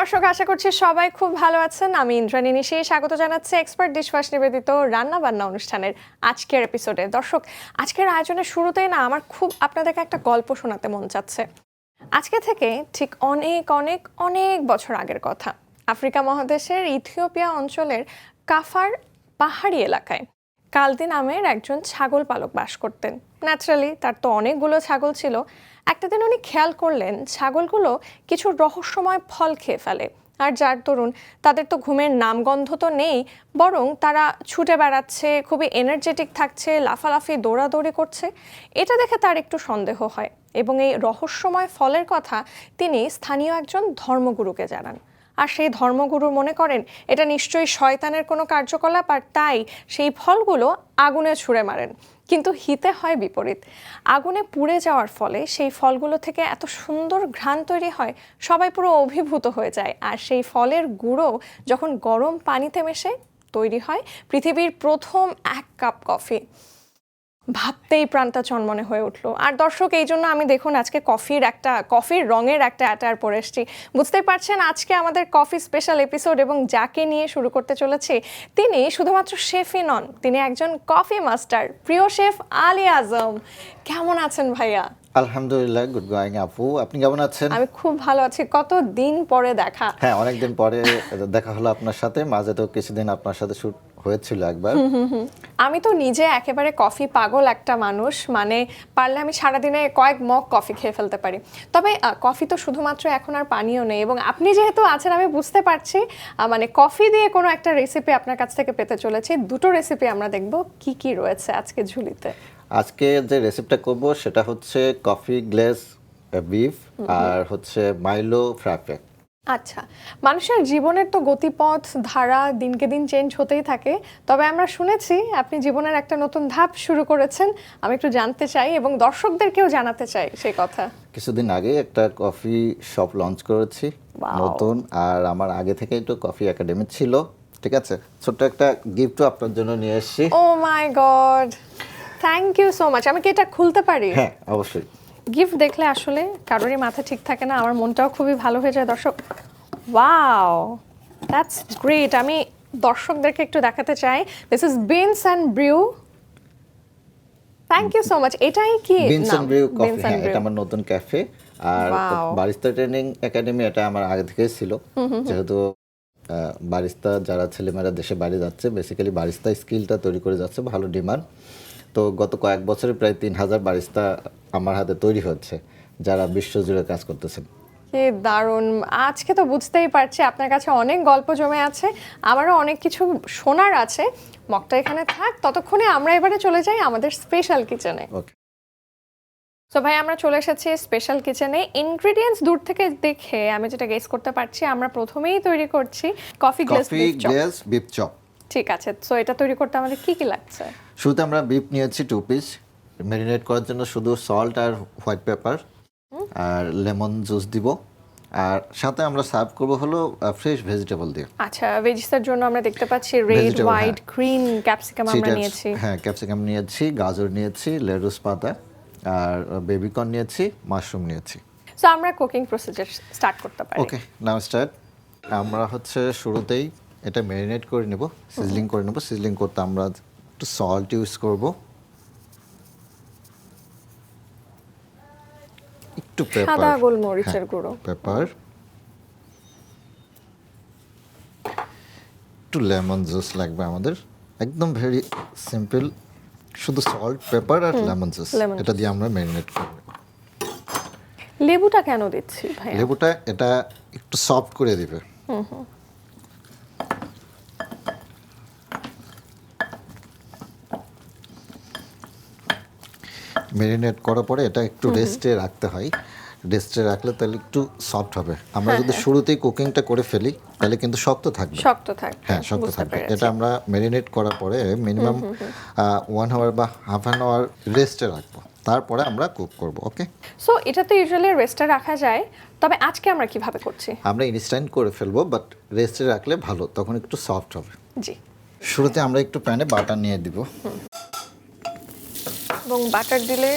দর্শক, আশা করছি সবাই খুব ভালো আছেন। আমি ইন্দ্রাণী নিশি স্বাগত জানাচ্ছি এক্সপার্ট ডিশওয়াশ নিবেদিত রান্না বান্না অনুষ্ঠানের আজকের এপিসোডে। দর্শক, আজকের আয়োজনের শুরুতেই না আমার খুব আপনাদেরকে একটা গল্প শোনাতে মন চাচ্ছে। আজকে থেকে ঠিক অনেক অনেক অনেক বছর আগের কথা। আফ্রিকা মহাদেশের ইথিওপিয়া অঞ্চলের কাফার পাহাড়ি এলাকায় কালদি নামের একজন ছাগল পালক বাস করতেন। ন্যাচারালি তার তো অনেকগুলো ছাগল ছিল। একটা দিন উনি খেয়াল করলেন ছাগলগুলো কিছু রহস্যময় ফল খেয়ে ফেলে, আর যার দরুন তাদের তো ঘুমের নামগন্ধ তো নেই, বরং তারা ছুটে বেড়াচ্ছে, খুবই এনার্জেটিক থাকছে, লাফালাফি দৌড়াদৌড়ি করছে। এটা দেখে তার একটু সন্দেহ হয় এবং এই রহস্যময় ফলের কথা তিনি স্থানীয় একজন ধর্মগুরুকে জানান। আর সেই ধর্মগুরু মনে করেন এটা নিশ্চয়ই শয়তানের কোনো কার্যকলাপ, আর তাই সেই ফলগুলো আগুনে ছুঁড়ে মারেন। কিন্তু হিতে হয় বিপরীত। আগুনে পুড়ে যাওয়ার ফলে সেই ফলগুলো থেকে এত সুন্দর ঘ্রাণ তৈরি হয়, সবাই পুরো অভিভূত হয়ে যায়। আর সেই ফলের গুঁড়ো যখন গরম পানিতে মেশে তৈরি হয় পৃথিবীর প্রথম 1 কাপ কফি। ভাবতেই প্রাণটা চনমনে হয়ে উঠলো। আর দর্শক, এই জন্য আমি দেখুন আজকে কফির রঙের একটা অ্যাটায়ার পরে এসেছি। বুঝতেই পারছেন আজকে আমাদের কফি স্পেশাল এপিসোড, এবং যাকে নিয়ে শুরু করতে চলেছি তিনি শুধুমাত্র শেফই নন, তিনি একজন কফি মাস্টার, প্রিয় শেফ আলী আজম। কেমন আছেন ভাইয়া? আলহামদুলিল্লাহ, গুড গোয়িং আপু। আপনি কেমন আছেন? আমি খুব ভালো আছি। কত দিন পরে দেখা। হ্যাঁ, অনেকদিন পরে দেখা হলো আপনার সাথে। মাঝে তো কিছুদিন আপনার সাথে শুট হয়েছিল একবার। আমি তো নিজে একেবারে কফি পাগল একটা মানুষ, মানে পারলে আমি সারাদিনে কয়েক মগ কফি খেয়ে ফেলতে পারি। তবে কফি তো শুধুমাত্র এখন আর পানীয় নেই, এবং আপনি যেহেতু আছেন আমি বুঝতে পারছি মানে কফি দিয়ে কোনো একটা রেসিপি আপনার কাছ থেকে পেতে চলেছি। দুটো রেসিপি আমরা দেখব কি কি রয়েছে আজকে ঝুলিতে। আজকে যে রেসিপিটা করব সেটা হচ্ছে কফি গ্লেজ বিফ আর হচ্ছে মাইলো ফ্রাপে। আচ্ছা, মানুষের জীবনের তো গতিপথ ধারা দিনকে দিন চেঞ্জ হতেই থাকে, তবে আমরা শুনেছি আপনি জীবনের একটা নতুন ধাপ শুরু করেছেন। আমি একটু জানতে চাই এবং দর্শকদেরকেও জানাতে চাই সেই কথা। কিছুদিন আগে একটা কফি শপ লঞ্চ করেছি নতুন, আর আমার আগে থেকেই তো কফি একাডেমি ছিল। ঠিক আছে, ছোট্ট একটা গিফটও আপনার জন্য নিয়ে এসেছি। Oh my God, thank you so much. আমি কি এটা খুলতে পারি? হ্যাঁ, অবশ্যই। গিফট দেখলে আসলে কারোরই মাথা ঠিক থাকে না, আমার মনটাও খুবই ভালো হয়ে যায়। দর্শক, ওয়াও, দ্যাটস গ্রেট। আমি দর্শকদেরকে একটু দেখাতে চাই। This is beans and brew. Thank you so much. এটাই কি বিনস এন্ড ব্রিউ কফি? হ্যাঁ, ব্রিউ। এটা আমার নতুন ক্যাফে। আর বারিস্তা ট্রেনিং একাডেমি এটা আমার আগে থেকেই ছিল, যেহেতু বারিস্তা যারা ছেলেমেয়েরা দেশে বাইরে যাচ্ছে, বেসিক্যালি বারিস্তা স্কিলটা তৈরি করে যাচ্ছে, ভালো ডিমান্ড। তো গত কয়েক বছরে প্রায় 3000 বারিস্তা আমার হাতে তৈরি হচ্ছে, যারা বিশ্বজুড়ে কাজ করতেছেন। কি দারুণ। আজকে তো বুঝতেই পারছি আপনার কাছে অনেক গল্প জমে আছে, আমারও অনেক কিছু শোনার আছে। মকটা এখানে থাক, ততক্ষণে আমরা এবারে চলে যাই আমাদের স্পেশাল কিচেনে। ওকে। তো ভাই, আমরা চলে এসেছি স্পেশাল কিচেনে। ইনগ্রেডিয়েন্টস দূর থেকে দেখে আমি যেটা গেস করতে পারছি, আমরা প্রথমেই তৈরি করছি কফি গ্লেজ বিফ চপ। ঠিক আছে, সো এটা তৈরি করতে আমাদের কি কি লাগছে? শুরুতে আমরা বিফ নিয়েছি 2 পিস। ম্যারিনেট করার জন্য শুধু সল্ট আর হোয়াইট পেপার আর লেমন জুস দিব, আর সাথে আমরা সার্ভ করব হলো ফ্রেশ ভেজিটেবল দিয়ে। আচ্ছা, ভেজিসের জন্য আমরা দেখতে পাচ্ছি রেড, হোয়াইট, গ্রিন ক্যাপসিকাম আমরা নিয়েছি। হ্যাঁ, ক্যাপসিকাম নিয়েছি, গাজর নিয়েছি, লেটুস পাতা, আর বেবিকর্ন নিয়েছি, মাশরুম নিয়েছি। সো আমরা কুকিং প্রসিজার স্টার্ট করতে পারি। ওকে, নাও স্টার্ট। আমরা হচ্ছে শুরুতেই এটা ম্যারিনেট করে নেব, সিজলিং করে নেব। সিজলিং করতে আমরা একটু সল্ট ইউজ করব, একটু পেপার, সাদা গোলমরিচের গুঁড়ো, পেপার, একটু লেমন জুস লাগবে আমাদের। একদম ভেরি সিম্পল, শুধু সল্ট, পেপার আর লেমন জুস, এটা দিয়ে আমরা ম্যারিনেট করব। লেবুটা কেন দিচ্ছি ভাই? লেবুটা এটা একটু সফট করে দিবে। ম্যারিনেট করার পরে এটা একটু রেস্টে রাখতে হয়। রেস্টে রাখলে তাহলে একটু সফট হবে। আমরা যদি শুরুতেই কুকিংটা করে ফেলি তাহলে কিন্তু শক্ত থাকবে। হ্যাঁ, শক্ত থাকবে। এটা আমরা ম্যারিনেট করার পরে মিনিমাম 1 আওয়ার বা হাফ অ্যান আওয়ার রেস্টে রাখবো, তারপরে আমরা কুক করব। ওকে, সো এটা তো ইউজুয়ালি রেস্টে রাখা যায়, তবে আজকে আমরা কিভাবে করছি? আমরা ইনস্ট্যান্ট করে ফেলবো, বাট রেস্টে রাখলে ভালো, তখন একটু সফট হবে। জি। শুরুতে আমরা একটু প্যানে বাটার নিয়ে দিব, এবং বাটার দিলে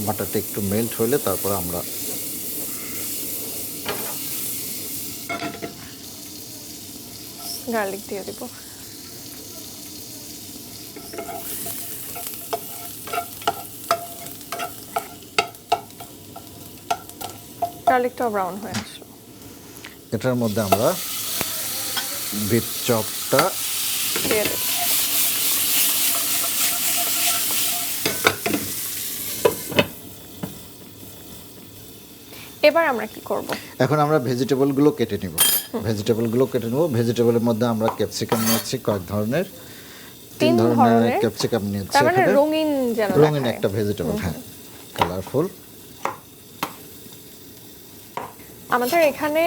বাটারটা একটু মেল্ট হলে তারপর আমরা গার্লিক দিয়ে দিব। গার্লিকটা ব্রাউন হয়ে আসলো। এটার মধ্যে আমরা বিফ চপটা দিয়ে দেব। এবার আমরা কি করব? এখন আমরা ভেজিটেবলগুলো কেটে নিব। ভেজিটেবলের মধ্যে আমরা ক্যাপসিকাম নিয়েছি কয়েক ধরনের, 3 ধরনের ক্যাপসিকাম নিয়েছি। তার মানে রঙিন যেন রঙিন একটা ভেজিটেবল, হ্যাঁ, কালারফুল। আমাদের এখানে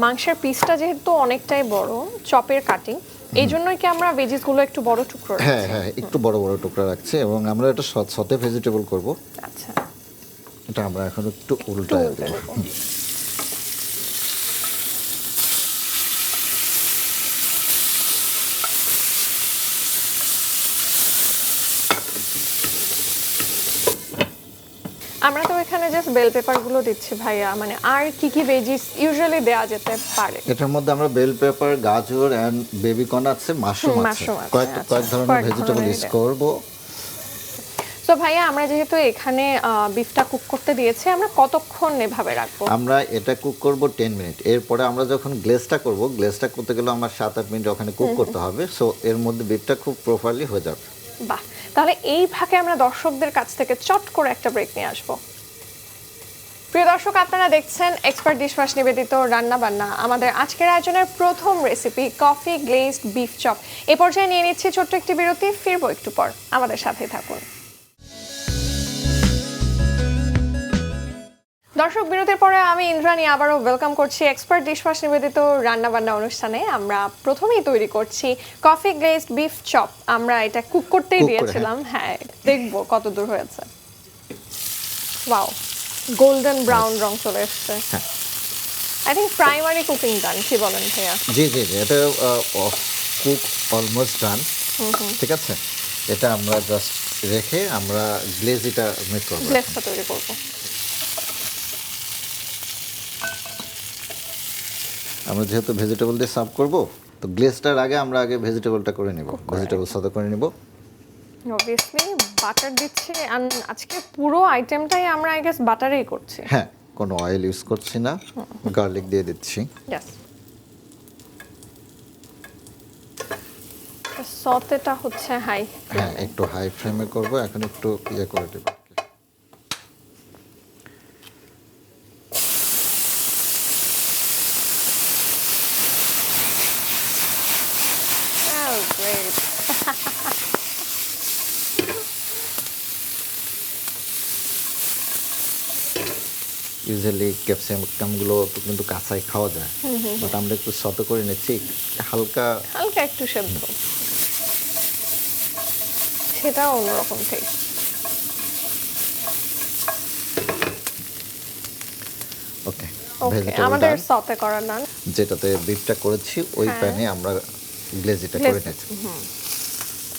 মাংসের পিসটা যেহেতু অনেকটাই বড়, চপের কাটিং, এই জন্যই কি আমরা ভেজিসগুলো একটু বড় টুকরো রাখছি? হ্যাঁ হ্যাঁ, একটু বড় বড় টুকরা রাখছি এবং আমরা এটা সতে ভেজিটেবল করব। আচ্ছা, এটা আমরা এখন একটু উল্টায় দেব। আমরা তো এখানে জাস্ট বেল পেপারগুলো দিচ্ছি ভাইয়া, মানে আর কি কি ভেজিস ইউজুয়ালি দেয়া যেতে পারে? এটার মধ্যে আমরা বেল পেপার, গাজর এন্ড বেবি কর্ন আছে, মাশরুম আছে, কয়েক ধরনের ভেজিটেবল ইউজ করব। তো ভাইয়া আমরা যেহেতু এখানে বিফটা কুক করতে দিয়েছি, আমরা কতক্ষণ এভাবে রাখবো? আমরা এটা কুক করব 10 মিনিট। এরপরে আমরা যখন গ্লেজটা করব, গ্লেজটা করতে গেলে আমার 7-8 মিনিট ওখানে কুক করতে হবে। সো এর মধ্যে বিফটা খুব প্রপারলি হয়ে যাবে। বাহ, তাহলে এই ফাঁকে আমরা দর্শকদের কাছ থেকে চট করে একটা ব্রেক নিয়ে আসবো। প্রিয় দর্শক, আপনারা দেখছেন এক্সপার্ট ডিশওয়াশ নিবেদিত রান্না বান্না। আমাদের আজকের আয়োজনের প্রথম recipe coffee glazed beef chop. এ পর্যায়ে নিয়ে নিচ্ছি ছোট্ট একটি বিরতি, ফিরবো একটু পর, আমাদের সাথেই থাকুন। দর্শক, বিরতির পরে আমি ইন্দ্রাণী আবারও ওয়েলকাম করছি এক্সপার্ট ডিশওয়াশ নিবেদিত রান্নাবান্না অনুষ্ঠানে। আমরা প্রথমেই তৈরি করছি কফি গ্লেজড বিফ চপ। আমরা এটা কুক করতেই দিয়েছিলাম, হ্যাঁ, দেখবো কত দূর হয়েছে। ওয়াও, গোল্ডেন ব্রাউন রং চলে এসছে। আই থিঙ্ক প্রাইমারি কুকিং ডান, কি বলেন ভাইয়া? জি জি জি, এটা কুক অলমোস্ট ডান। ঠিক আছে, এটা আমরা জাস্ট রেখে আমরা গ্লেজটা মেক করব, গ্লেজটা তৈরি করব। আমরা যেহেতু ভেজিটেবল দিয়ে সার্ভ করব, তো গ্লেজটার আগে আমরা ভেজিটেবলটা করে নিব, ভেজিটেবল সাথে করে নিব। অবভিয়াসলি বাটার দিচ্ছি, আর আজকে পুরো আইটেমটাই আমরা আই গেস বাটারেই করছি। হ্যাঁ, কোনো অয়েল ইউজ করছি না, গার্লিক দিয়ে দিচ্ছি। ইয়েস, সতেটা হচ্ছে হাই, হ্যাঁ, একটু হাই ফ্লেমে করব। এখন একটু ইয়ে করে দেব। গ্রেট। ইউজুয়ালি ক্যাপসিকামগুলো তো কিন্তু কাঁচাই খাওয়া যায়, বাট আমরা একটু সতে করে নিচ্ছি, হালকা হালকা একটু সেদ্ধ, সেটা অন্যরকম টেস্ট। ওকে। ওকে, আমাদের সতে করা নান, যেটাতে বিফটা করেছি ওই প্যানে আমরা গ্লেজিটা করে নিচ্ছি।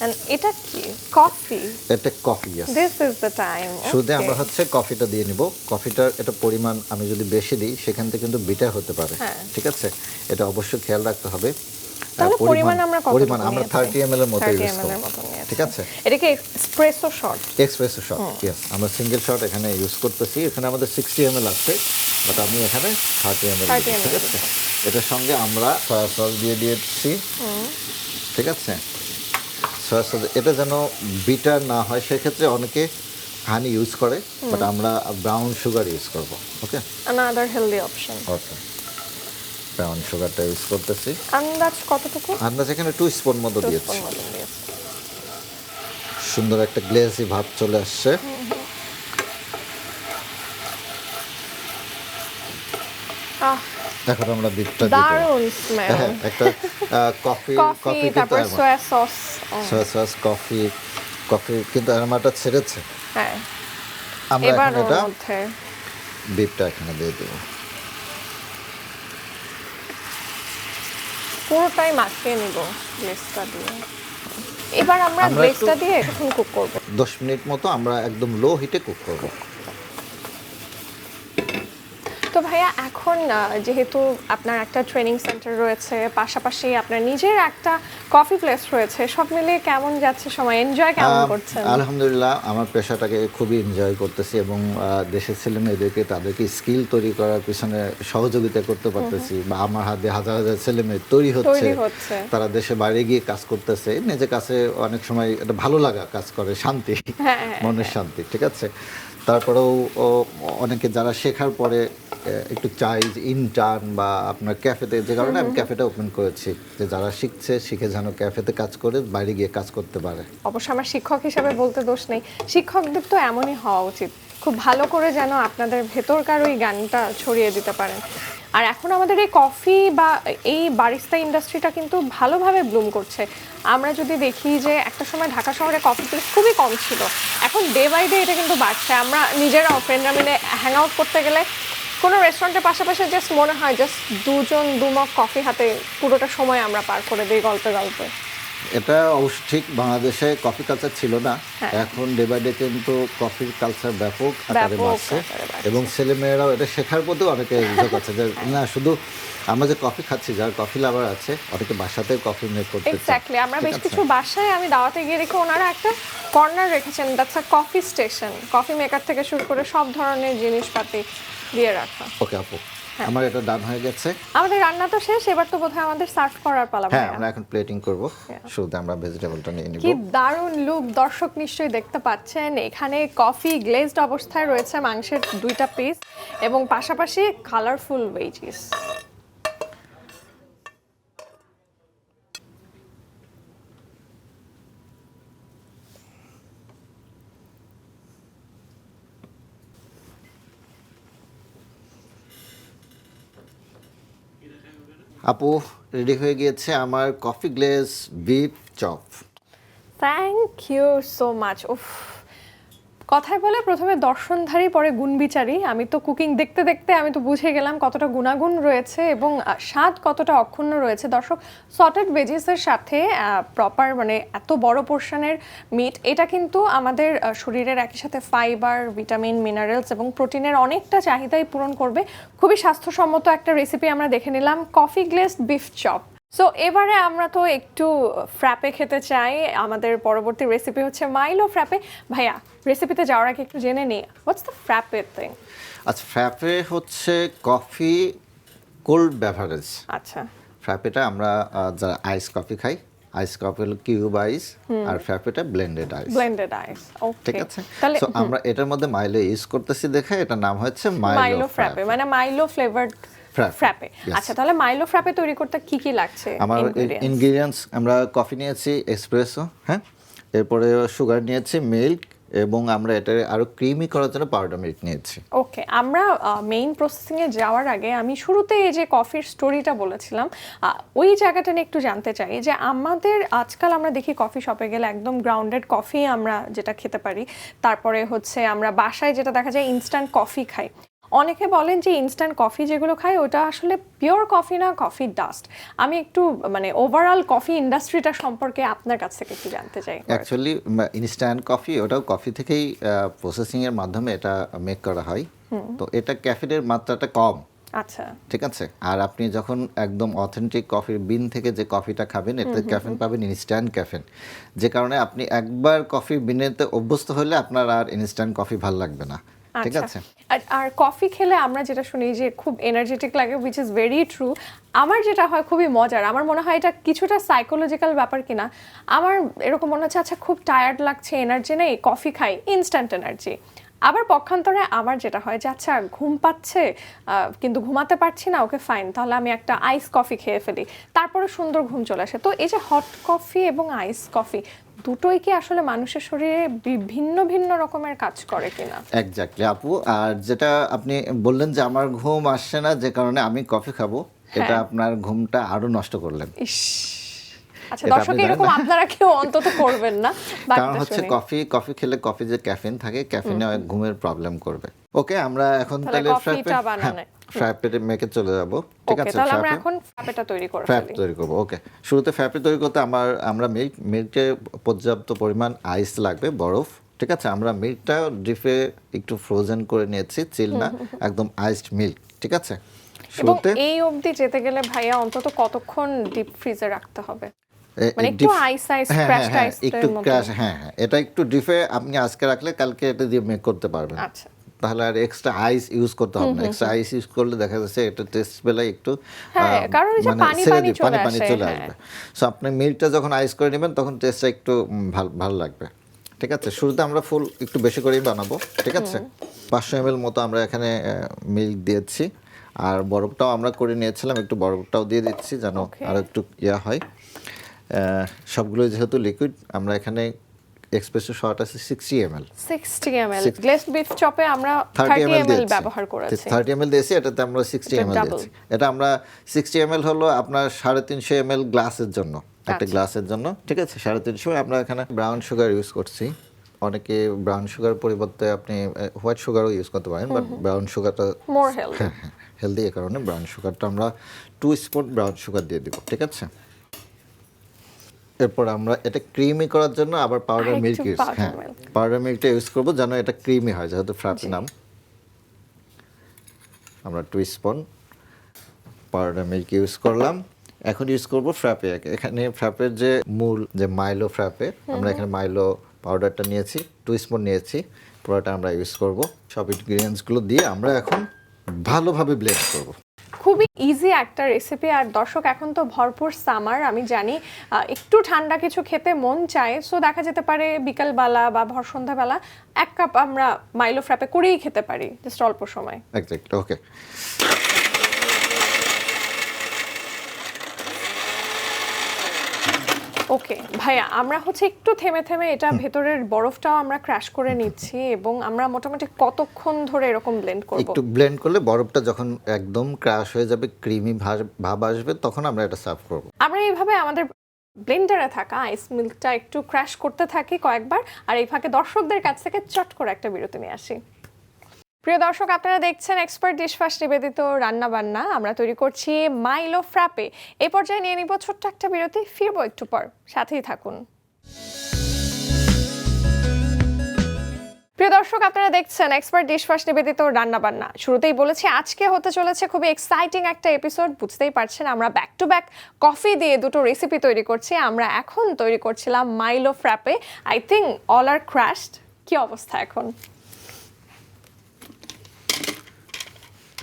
এন্ড এটা কি কফি? এটা coffee, yes. This is the time. শুধু আমরা কফিটা দিয়ে নিব। কফিটার এটা পরিমাণ আমি যদি বেশি দিই সেখান থেকে কিন্তু বিটার হতে পারে, ঠিক আছে, এটা অবশ্যই খেয়াল রাখতে হবে। তাহলে পরিমাণ আমরা 30 ml এর মতো ইউজ করব, ঠিক আছে। এটা কি espresso shot? Espresso shot, yes. আমরা সিঙ্গেল শট এখানে ইউজ করতেছি। এখানে আমাদের 60 ml আছে, বাট আমি এখানে 30 ml, ঠিক আছে। এটার সঙ্গে আমরা সয়া সস দিয়ে দিয়েছি, ঠিক আছে। সয়া সস এটা যেন বিটার না হয়, সেক্ষেত্রে অনেকে হানি ইউজ করে, বাট আমরা ব্রাউন সুগার ইউজ করব। ওকে, অ্যানাদার হেলদি অপশন। ওকে, ব্রাউন সুগারটা ইউজ করতেছি। আন্দাজ কতটুকু? আন্দাজ এখানে 2 স্পুন মতো দিয়েছি। সুন্দর একটা গ্লেজি ভাব চলে আসছে। এখন আমরা বিফটা দিয়ে দারুণ স্মেল। একটা কফি তারপর soya sauce, soya sauce, coffee কিন্তু অ্যারোমাটা ছেড়েছে। হ্যাঁ, আমরা এবার এখন এটা মধ্যে বিফটা এখানে দিয়ে দেব। পুরোটাই মাখিয়ে নিব গ্লেজটা দিয়ে। এবার আমরা গ্লেজটা দিয়ে এখন কুক করব 10 মিনিট মতো। আমরা একদম লো হিটে কুক করব। তো ভাইয়া এখন যেহেতু আপনার একটা ট্রেনিং সেন্টার রয়েছে, পাশাপাশি আপনার নিজের একটা কফি প্লেস রয়েছে, সব মিলিয়ে কেমন যাচ্ছে সময়, এনজয় কেমন করছেন? আলহামদুলিল্লাহ, আমার পেশাটাকে খুবই এনজয় করতেছি এবং দেশের ছেলে মেয়েদেরকে তাদেরকে স্কিল তৈরি করার পিছনে সহযোগিতা করতে পারতেছি, বা আমার হাতে হাজার হাজার ছেলে মেয়ে তৈরি হচ্ছে, তারা দেশে বাইরে গিয়ে কাজ করতেছে, নিজের কাছে অনেক সময় এটা ভালো লাগা কাজ করে, শান্তি, মনের শান্তি, ঠিক আছে। তারপরেও অনেকে যারা শেখার পরে একটু চাই যে ইন্টার্ন বা আপনার ক্যাফেতে, যে কারণে আমি ক্যাফেটা ওপেন করেছি, যে যারা শিখে যেন ক্যাফেতে কাজ করে বাইরে গিয়ে কাজ করতে পারে। অবশ্য আমার শিক্ষক হিসাবে বলতে দোষ নেই, শিক্ষকদের তো এমনই হওয়া উচিত, খুব ভালো করে যেন আপনাদের ভেতরকার ওই জ্ঞানটা ছড়িয়ে দিতে পারেন। আর এখন আমাদের এই কফি বা এই বারিস্তা ইন্ডাস্ট্রিটা কিন্তু ভালোভাবে ব্লুম করছে। আমরা যদি দেখি যে একটা সময় ঢাকা শহরে কফি প্লেস খুবই কম ছিল, এখন ডে বাই ডে এটা কিন্তু বাড়ছে। আমরা নিজেরাও ফ্রেন্ডরা মিলে হ্যাং আউট করতে গেলে কোনো রেস্টুরেন্টের পাশাপাশি জাস্ট মনে হয় জাস্ট দুমগ কফি হাতে পুরোটা সময় আমরা পার করে দিই গল্পে গল্পে। এটা অবশ্য ঠিক, বাংলাদেশে কফি কালচার ছিল না, এখন ডে বাই ডে কিন্তু কফির কালচার ব্যাপক আকারে বাড়ছে এবং ছেলেমেয়েরাও এটা শেখার প্রতিও অনেকে ঝোঁক আছে, যে না শুধু আমরা যে কফি খাচ্ছি, যারা কফি লাভার আছে অনেকে বাসাতে কফি মেক করতে চায়। এক্স্যাক্টলি, আমরা বেশ কিছু বাসায় আমি দাওয়াতে গিয়ে দেখি ওনারা একটা কর্নার রেখেছেন, that's a coffee station, coffee maker থেকে শুরু করে সব ধরনের জিনিসপাতি দিয়ে রাখা। ওকে আপু, আমার এটা ডান হয়ে গেছে। আমাদের রান্না তো শেষ, এবার তো বোধহয় আমাদের সার্ভ করার পালা। হ্যাঁ, আমরা এখন প্লেটিং করব। শুরুতে আমরা ভেজিটেবলটা নিয়ে নিব। কি দারুণ লুক, দর্শক নিশ্চয়ই দেখতে পাচ্ছেন। এখানে কফি গ্লেজড অবস্থায় রয়েছে মাংসের 2টা পিস এবং পাশাপাশি কালারফুল ভেজিস। আপু, রেডি হয়ে গিয়েছে আমার coffee glaze beef chop. Thank you so much. উফ, কথায় বলে প্রথমে দর্শনধারী পরে গুণবিচারী। আমি তো কুকিং দেখতে দেখতে আমি তো বুঝে গেলাম কতটা গুণাগুণ রয়েছে এবং স্বাদ কতটা অক্ষুণ্ণ রয়েছে। দর্শক, সটেড ভেজিসের সাথে প্রপার মানে এত বড় পোর্শনের মিট, এটা কিন্তু আমাদের শরীরের একই সাথে ফাইবার, ভিটামিন, মিনারেলস এবং প্রোটিনের অনেকটা চাহিদাই পূরণ করবে। খুবই স্বাস্থ্যসম্মত একটা রেসিপি আমরা দেখে নিলাম, coffee glazed beef chop. So এবারে আমরা তো একটু ফ্র্যাপে খেতে চাই। আমাদের পরবর্তী রেসিপি হচ্ছে মাইলো ফ্র্যাপে। ভাইয়া, রেসিপিতে যাওয়ার আগে একটু জেনে নিই, হোয়াটস দ্য ফ্র্যাপে থিং? আচ্ছা, ফ্র্যাপে হচ্ছে কফি কোল্ড বেভারেজ। আচ্ছা, ফ্র্যাপেটা আমরা যারা আইস কফি খাই, আইস কফি হলো কিউব আইস, আর ফ্র্যাপেটা ব্লেন্ডেড আইস। ব্লেন্ডেড আইস, ওকে। ঠিক আছে, সো আমরা এটার মধ্যে মাইলো ইউজ করতেছি দেখে এটার নাম হচ্ছে মাইলো ফ্র্যাপে, মানে মাইলো ফ্লেভারড ফ্র্যাপে। আচ্ছা, তাহলে মাইলো ফ্র্যাপে তৈরি করতে কি কি লাগছে? আমার ইনগ্রেডিয়েন্টস, আমরা কফি নিয়েছি এসপ্রেসো, হ্যাঁ, এরপরে সুগার নিয়েছি, মিল্ক, এবং আমরা এটা আরো ক্রিমি করার জন্য পাউডার মিল্ক নিয়েছি। ওকে, আমরা মেইন প্রসেসিং এ যাওয়ার আগে আমি শুরুতে এই যে কফির স্টোরিটা বলেছিলাম, ওই জায়গাটা নিয়ে একটু জানতে চাই যে আমাদের আজকাল আমরা দেখি কফি শপে গেলে একদম গ্রাউন্ডেড কফি আমরা যেটা খেতে পারি, তারপরে হচ্ছে আমরা বাসায় যেটা দেখা যায় ইনস্ট্যান্ট কফি খাই। অনেকে বলেন যে ইনস্ট্যান্ট কফি যেগুলো খাই ওটা আসলে পিওর কফি না, কফি ডাস্ট। আমি একটু মানে ওভারঅল কফি ইন্ডাস্ট্রিটা সম্পর্কে আপনার কাছ থেকে একটু জানতে চাই। অ্যাকচুয়ালি ইনস্ট্যান্ট কফি, ওটাও কফি থেকেই প্রসেসিং এর মাধ্যমে এটা মেক করা হয়, তো এটা ক্যাফিনের মাত্রাটা কম। আচ্ছা, ঠিক আছে। আর আপনি যখন একদম অথেন্টিক কফির বিন থেকে যে কফিটা খাবেন, এতে ক্যাফেন পাবেন ইনস্ট্যান্ট ক্যাফেন, যে কারণে আপনি একবার কফি বিনেতে অভ্যস্ত হলে আপনার আর ইনস্ট্যান্ট কফি ভালো লাগবে না। ঠিক আছে। আর কফি খেলে আমরা যেটা শুনি যে খুব এনার্জেটিক লাগে, উইচ ইজ ভেরি ট্রু। আমার যেটা হয় খুবই মজার, আমার মনে হয় এটা কিছুটা সাইকোলজিক্যাল ব্যাপার কিনা। আমার এরকম মনে হচ্ছে আচ্ছা খুব টায়ার্ড লাগছে, এনার্জি নেই, কফি খাই, ইনস্ট্যান্ট এনার্জি। আবার পক্ষান্তরে আমার যেটা হয় যে আচ্ছা ঘুম পাচ্ছে কিন্তু ঘুমাতে পারছি না, ওকে ফাইন, তাহলে আমি একটা আইস কফি খেয়ে ফেলি, তারপরে সুন্দর ঘুম চলে আসে। তো এই যে হট কফি এবং আইস কফি দুটোই কি আসলে মানুষের শরীরে ভিন্ন ভিন্ন রকমের কাজ করে কিনা? এক্স্যাক্টলি আপু, আর যেটা আপনি বললেন যে আমার ঘুম আসছে না যে কারণে আমি কফি খাবো, এটা আপনার ঘুমটা আরো নষ্ট করলেন। ইস, আচ্ছা দর্শক, এরকম আপনারা কেউ অন্তত করবেন না। কারণ হচ্ছে কফি খেলে কফি যে ক্যাফেইন থাকে, ক্যাফেইনে ঘুমের প্রবলেম করবে। ওকে, আমরা এখন তাহলে ফ্র্যাপে মেকে চলে যাব। ঠিক আছে, তাহলে আমরা এখন ফ্র্যাপেটা তৈরি করব। ফ্র্যাপ তৈরি করব। ওকে, শুরুতে ফ্র্যাপে তৈরি করতে আমরা মিল্কে পর্যাপ্ত পরিমাণ আইস লাগবে, বরফ। ঠিক আছে, আমরা মিল্কটা ডিপে একটু ফ্রোজেন করে নিয়েছি, চিল না, একদম আইসড মিল্ক। ঠিক আছে? এবং শুরুতে এই অবধি যেতে গেলে ভাইয়া অন্তত কতক্ষণ ডিপ ফ্রিজে রাখতে হবে? এ- মানে এ একটু ডিপ- আইস হ্যাঁ ক্র্যাশ হ্যাঁ আইস একটু মতো। ক্র্যাশ, হ্যাঁ হ্যাঁ, এটা একটু ডিপে আপনি আজকে রাখলে কালকে এটা দিয়ে মেক করতে পারবেন। আচ্ছা, তাহলে আর এক্সট্রা আইস ইউজ করতে হবে না। এক্সট্রা আইস ইউজ করলে দেখা যাচ্ছে এটা টেস্ট বেলায় একটু হ্যাঁ, কারণ এই যে পানি ছেড়ে পানি পানি চলে পানি আসে, চলে হ্যাঁ। আসবে। সো আপনি মিল্কটা যখন আইস করে নেবেন তখন টেস্টটা একটু ভালো লাগবে। ঠিক আছে, শুরুতে আমরা ফুল একটু বেশি করেই বানাবো। ঠিক আছে, 500 ml মতো আমরা এখানে মিল্ক দিয়েছি, আর বরফটাও আমরা করে নিয়েছিলাম, একটু বরফটাও দিয়ে দিচ্ছি যেন Okay. আরো একটু ইয়া হয়। সবগুলো যেহেতু লিকুইড, আমরা এখানে এক্সপ্রেসো শট আছে 60 ml, 60 ml গ্লেসড বিফ চপে আমরা 30 30 ml দিয়েছি। ব্যবহার করেছি। 30 ml দিয়েছি, এটাতে আমরা 60 এটা ml double। দিয়েছি। এটা আমরা 60 ml হলো আপনার 350 ml গ্লাসের জন্য, একটা আচ্ছা। গ্লাসের জন্য। ঠিক আছে, 350। আমরা এখানে ব্রাউন সুগার ইউজ করছি। অনেকে ব্রাউন সুগার পরিবর্তে আপনি হোয়াইট সুগারও ইউজ করতে পারেন, বাট ব্রাউন সুগারটা মোর হেলদি। হেলদি, এ কারণে ব্রাউন সুগারটা আমরা 2 স্পুন ব্রাউন সুগার দিয়ে দিব। ঠিক আছে, এরপর আমরা এটা ক্রিমি করার জন্য আবার পাউডার আরেকটু মিল্ক ইউজ, powder হ্যাঁ milk। পাউডার মিল্কটা ইউজ করবো যেন এটা ক্রিমি হয়, যেহেতু ফ্র্যাপে নাম। আমরা 2 স্পুন পাউডার মিল্ক ইউজ করলাম। এখন ইউজ করব ফ্র্যাপে। এখানে ফ্র্যাপের যে মূল যে মাইলো ফ্র্যাপে, আমরা এখানে মাইলো পাউডারটা নিয়েছি, 2 স্পুন নিয়েছি, পুরোটা আমরা ইউজ করব। সব ইনগ্রিডিয়েন্টসগুলো দিয়ে আমরা এখন ভালোভাবে ব্লেন্ড করব। খুবই ইজি একটা রেসিপি। আর দর্শক, এখন তো ভরপুর সামার, আমি জানি একটু ঠান্ডা কিছু খেতে মন চায়। সো দেখা যেতে পারে বিকালবেলা বা ভর সন্ধ্যাবেলা 1 কাপ আমরা মাইলো ফ্র্যাপে করেই খেতে পারি, জাস্ট অল্প সময়। এক্স্যাক্টলি, ওকে। ওকে ভাইয়া, আমরা হচ্ছে একটু থেমে থেমে এটা ভেতরের বরফটাও আমরা ক্র্যাশ করে নিচ্ছি, এবং আমরা মোটামুটি কতক্ষণ ধরে এরকম ব্লেন্ড করব? একটু ব্লেন্ড করলে বরফটা যখন একদম ক্রাশ হয়ে যাবে, ক্রিমি ভাব আসবে, তখন আমরা এটা সার্ভ করব। আমরা এইভাবে আমাদের ব্লেন্ডারে থাকা আইস মিল্কটা একটু ক্র্যাশ করতে থাকি কয়েকবার, আর এই ফাঁকে দর্শকদের কাছ থেকে চট করে একটা বিরতি নিয়ে আসি। প্রিয় দর্শক, আপনারা দেখছেন এক্সপার্ট ডিশওয়াশ নিবেদিত রান্না বান্না। আমরা তৈরি করছি মাইলো ফ্র্যাপে। এই পর্যায়ে নিয়ে নিব ছোট্ট একটা বিরতি, ফিরবো একটু পর, সাথেই থাকুন। প্রিয় দর্শক, আপনারা দেখছেন এক্সপার্ট ডিশওয়াশ নিবেদিত রান্না বান্না। শুরুতেই বলেছি আজকে হতে চলেছে খুবই এক্সাইটিং একটা এপিসোড। বুঝতেই পারছেন, আমরা ব্যাক টু ব্যাক কফি দিয়ে দুটো রেসিপি তৈরি করছি। আমরা এখন তৈরি করছিলাম Milo frappe. I think all are crashed. কি অবস্থা এখন?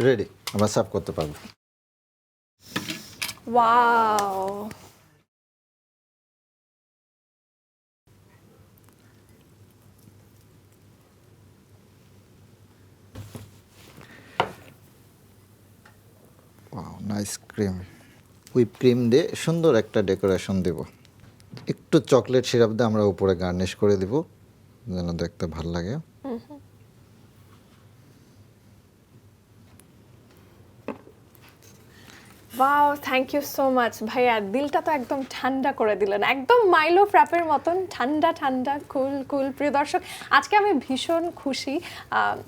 রেডি, আমরা সার্ভ করতে পারবো। Wow, wow, nice cream. Whip cream দিয়ে সুন্দর একটা ডেকোরেশন দেব। একটু চকলেট সিরাপ দিয়ে আমরা উপরে গার্নিশ করে দিব যেন দেখতে ভালো লাগে। Wow, thank you so much ভাইয়া। দিলটা তো একদম ঠান্ডা করে দিলেন, একদম মাইলো ফ্র্যাপের মতন ঠান্ডা ঠান্ডা, কুল কুল। প্রিয় দর্শক, আজকে আমি ভীষণ খুশি।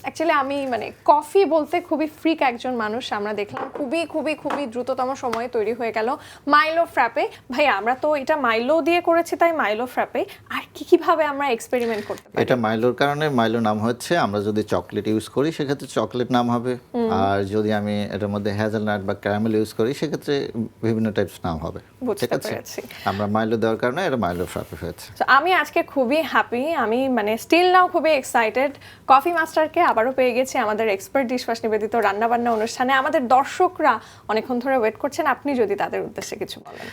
অ্যাকচুয়ালি আমি মানে কফি বলতে খুবই ফ্রিক একজন মানুষ। আমরা দেখলাম খুবই খুবই খুবই দ্রুততম সময়ে তৈরি হয়ে গেল মাইলো ফ্র্যাপে। ভাইয়া, আমরা তো এটা মাইলো দিয়ে করেছি, তাই মাইলো ফ্র্যাপে আর কিভাবে আমরা এক্সপেরিমেন্ট করতে পারি? এটা মাইলোর কারণে মাইলো নাম হচ্ছে। আমরা যদি চকলেট ইউজ করি সেক্ষেত্রে চকলেট নাম হবে, আর যদি আমি এটার মধ্যে হ্যাজেলনাট বা ক্যারামেল ইউজ করি সেক্ষেত্রে বিভিন্ন টাইপস নাম হবে। বুঝতে ঠিক আছে, পেরেছি। আমরা মাইলো দেওয়ার কারণে এটা মাইলো ফ্র্যাপে হয়েছে। So, আমি আজকে খুবই হ্যাপি, আমি মানে স্টিল নাও খুবই এক্সাইটেড। কফি মাস্টারকে আবারও পেয়ে গেছি আমাদের এক্সপার্ট ডিশওয়াশ নিবেদিত রান্নাবান্না অনুষ্ঠানে। আমাদের দর্শকরা অনেকক্ষণ ধরে ওয়েট করছেন, আপনি যদি তাদের উদ্দেশ্যে কিছু বলেন।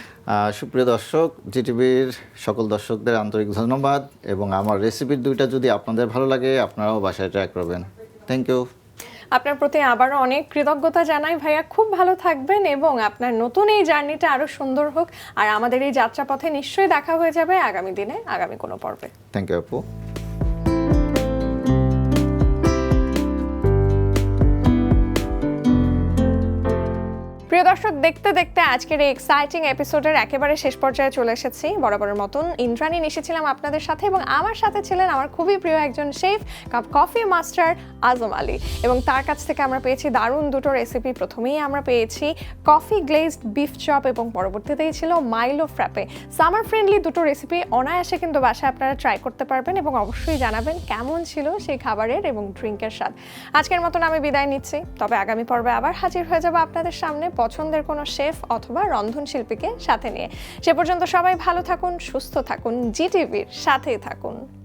সুপ্রিয় দর্শক, জিটিভির সকল দর্শকদের আন্তরিক ধন্যবাদ, এবং আমার রেসিপির দুইটা যদি আপনাদের ভালো লাগে আপনারাও বাসায় ট্রাই করবেন। Thank you. আপনার প্রতি আবারও অনেক কৃতজ্ঞতা জানাই ভাইয়া। খুব ভালো থাকবেন এবং আপনার নতুন এই জার্নিটা আরো সুন্দর হোক। আর আমাদের এই যাত্রাপথে নিশ্চয়ই দেখা হয়ে যাবে আগামী দিনে, আগামী কোনো পর্বে। থ্যাংক ইউ আপু। প্রিয় দর্শক, দেখতে দেখতে আজকের এই এক্সাইটিং এপিসোডের একেবারে শেষ পর্যায়ে চলে এসেছি। বরাবরের মতন ইন্দ্রাণী এসেছিলাম আপনাদের সাথে এবং আমার সাথে ছিলেন আমার খুবই প্রিয় একজন শেফ, কফি মাস্টার আজম আলী। এবং তার কাছ থেকে আমরা পেয়েছি দারুণ দুটো রেসিপি। প্রথমেই আমরা পেয়েছি কফি গ্লেজড বিফ চপ এবং পরবর্তীতেই ছিল মাইলো ফ্র্যাপে। সামার ফ্রেন্ডলি দুটো রেসিপি অনায়াসে কিন্তু বাসায় আপনারা ট্রাই করতে পারবেন এবং অবশ্যই জানাবেন কেমন ছিল সেই খাবারের এবং ড্রিঙ্কের স্বাদ। আজকের মতন আমি বিদায় নিচ্ছি, তবে আগামী পর্বে আবার হাজির হয়ে যাবো আপনাদের সামনে পছন্দের কোনো শেফ অথবা রন্ধনশিল্পীকে সাথে নিয়ে। সে পর্যন্ত সবাই ভালো থাকুন, সুস্থ থাকুন, জিটিভির সাথেই থাকুন।